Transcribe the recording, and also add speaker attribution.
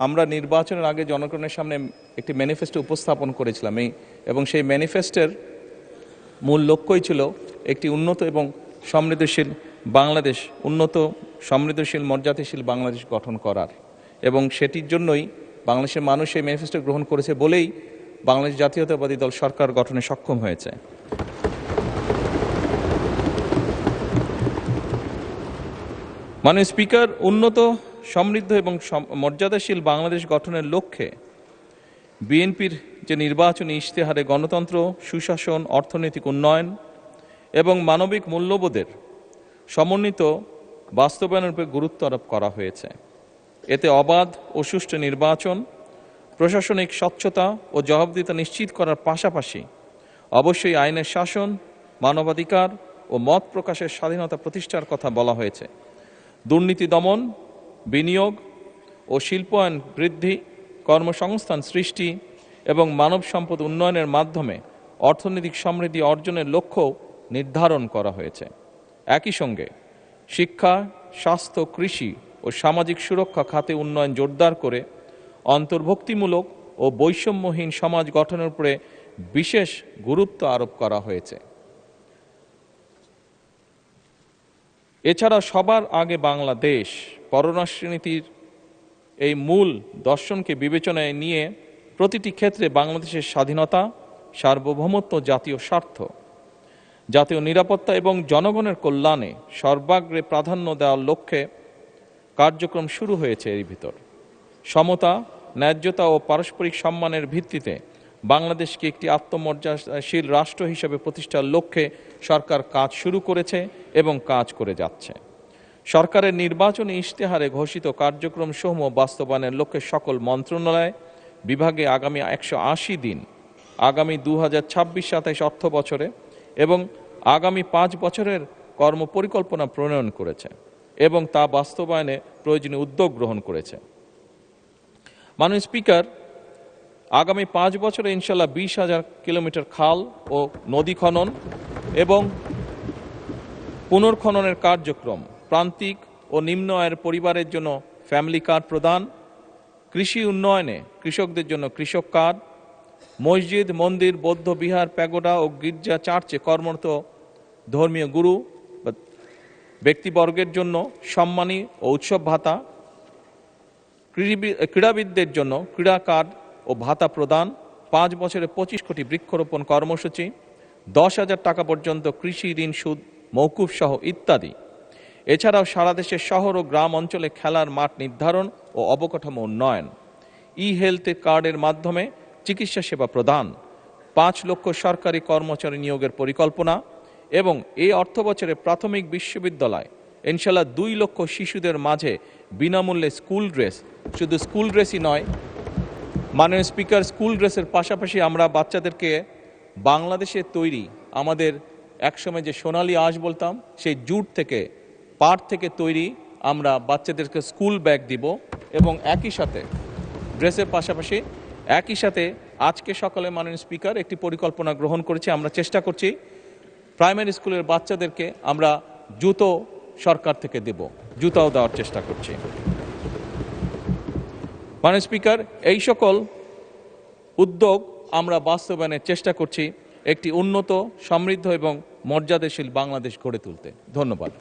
Speaker 1: আমরা নির্বাচনের আগে জনগণের সামনে একটি ম্যানিফেস্টো উপস্থাপন করেছিলাম এবং সেই ম্যানিফেস্টোর মূল লক্ষ্যই ছিল একটি উন্নত এবং সমৃদ্ধশীল বাংলাদেশ, উন্নত সমৃদ্ধশীল মর্যাদাশীল বাংলাদেশ গঠন করার, এবং সেটির জন্যই বাংলাদেশের মানুষ এই ম্যানিফেস্টো গ্রহণ করেছে বলেই বাংলাদেশ জাতীয়তাবাদী দল সরকার গঠনে সক্ষম হয়েছে। মাননীয় স্পিকার, উন্নত সমৃদ্ধ এবং মর্যাদাশীল বাংলাদেশ গঠনের লক্ষ্যে বিএনপির যে নির্বাচনী ইশতেহারে গণতন্ত্র, সুশাসন, অর্থনৈতিক উন্নয়ন এবং মানবিক মূল্যবোধের সমন্বিত বাস্তবায়নের উপর গুরুত্ব আরোপ করা হয়েছে। এতে অবাধ ও সুষ্ঠু নির্বাচন, প্রশাসনিক স্বচ্ছতা ও জবাবদিহিতা নিশ্চিত করার পাশাপাশি অবশ্যই আইনের শাসন, মানবাধিকার ও মত প্রকাশের স্বাধীনতা প্রতিষ্ঠার কথা বলা হয়েছে। দুর্নীতি দমন, বিনিয়োগ ও শিল্পায়ন বৃদ্ধি, কর্মসংস্থান সৃষ্টি এবং মানব সম্পদ উন্নয়নের মাধ্যমে অর্থনৈতিক সমৃদ্ধি অর্জনের লক্ষ্য নির্ধারণ করা হয়েছে। একই সঙ্গে শিক্ষা, স্বাস্থ্য, কৃষি ও সামাজিক সুরক্ষা খাতে উন্নয়ন জোরদার করে অন্তর্ভুক্তিমূলক ও বৈষম্যহীন সমাজ গঠনের উপরে বিশেষ গুরুত্ব আরোপ করা হয়েছে। এছাড়া সবার আগে বাংলাদেশ পররাষ্ট্রনীতির এই মূল দর্শনকে বিবেচনায় নিয়ে প্রতিটি ক্ষেত্রে বাংলাদেশের স্বাধীনতা, সার্বভৌমত্ব, জাতীয় স্বার্থ, জাতীয় নিরাপত্তা এবং জনগণের কল্যাণে সর্বাগ্রে প্রাধান্য দেওয়ার লক্ষ্যে কার্যক্রম শুরু হয়েছে। এর ভিতর সমতা, ন্যায্যতা ও পারস্পরিক সম্মানের ভিত্তিতে বাংলাদেশকে একটি আত্মমর্যাদাশীল রাষ্ট্র হিসেবে প্রতিষ্ঠার লক্ষ্যে সরকার কাজ শুরু করেছে এবং কাজ করে যাচ্ছে। সরকারের নির্বাচনী ইশতেহারে ঘোষিত কার্যক্রম সমূহ বাস্তবায়নের লক্ষ্যে সকল মন্ত্রণালয় বিভাগে আগামী 180 দিন, আগামী 2026-27 অর্থ বছরে এবং আগামী 5 বছরের কর্মপরিকল্পনা প্রণয়ন করেছে এবং তা বাস্তবায়নে প্রয়োজনীয় উদ্যোগ গ্রহণ করেছে। মাননীয় স্পিকার, আগামী 5 বছরে ইনশাল্লাহ 20,000 কিলোমিটার খাল ও নদী খনন এবং পুনর্খননের কার্যক্রম, প্রান্তিক ও নিম্ন আয়ের পরিবারের জন্য ফ্যামিলি কার্ড প্রদান, কৃষি উন্নয়নে কৃষকদের জন্য কৃষক কার্ড, মসজিদ, মন্দির, বৌদ্ধ বিহার, প্যাগোডা ও গির্জা চার্চে কর্মরত ধর্মীয় গুরু ব্যক্তিবর্গের জন্য সম্মানী ও উৎসব ভাতা, ক্রীড়াবিদদের জন্য ক্রীড়া কার্ড ও ভাতা প্রদান, 5 বছরে 25 কোটি বৃক্ষরোপণ কর্মসূচি, 10,000 টাকা পর্যন্ত কৃষি ঋণ সুদ মৌকুফ সহ ইত্যাদি। এছাড়াও সারা দেশের শহর ও গ্রাম অঞ্চলে খেলার মাঠ নির্ধারণ ও অবকাঠামো উন্নয়ন, হেলথ কার্ডের মাধ্যমে চিকিৎসা সেবা প্রদান, 5 লক্ষ সরকারি কর্মচারী নিয়োগের পরিকল্পনা এবং এই অর্থ বছরে প্রাথমিক বিশ্ববিদ্যালয় ইনশাল্লাহ 2 লক্ষ শিশুদের মাঝে বিনামূল্যে স্কুল ড্রেস, শুধু স্কুল ড্রেসই নয় মাননীয় স্পিকার, স্কুল ড্রেসের পাশাপাশি আমরা বাচ্চাদেরকে বাংলাদেশের তৈরি আমাদের একসময় যে সোনালী আঁশ বলতাম সেই জুট থেকে, পাট থেকে তৈরি আমরা বাচ্চাদেরকে স্কুল ব্যাগ দিব এবং একই সাথে ড্রেসের পাশাপাশি একই সাথে আজকে সকালে মাননীয় স্পিকার একটি পরিকল্পনা গ্রহণ করেছি। আমরা চেষ্টা করছি প্রাইমারি স্কুলের বাচ্চাদেরকে আমরা জুতো সরকার থেকে দেব, জুতাও দেওয়ার চেষ্টা করছি। মাননীয় স্পিকার, এই সকল উদ্যোগ আমরা বাস্তবায়নের চেষ্টা করছি একটি উন্নত, সমৃদ্ধ এবং মর্যাদাশীল বাংলাদেশ গড়ে তুলতে। ধন্যবাদ।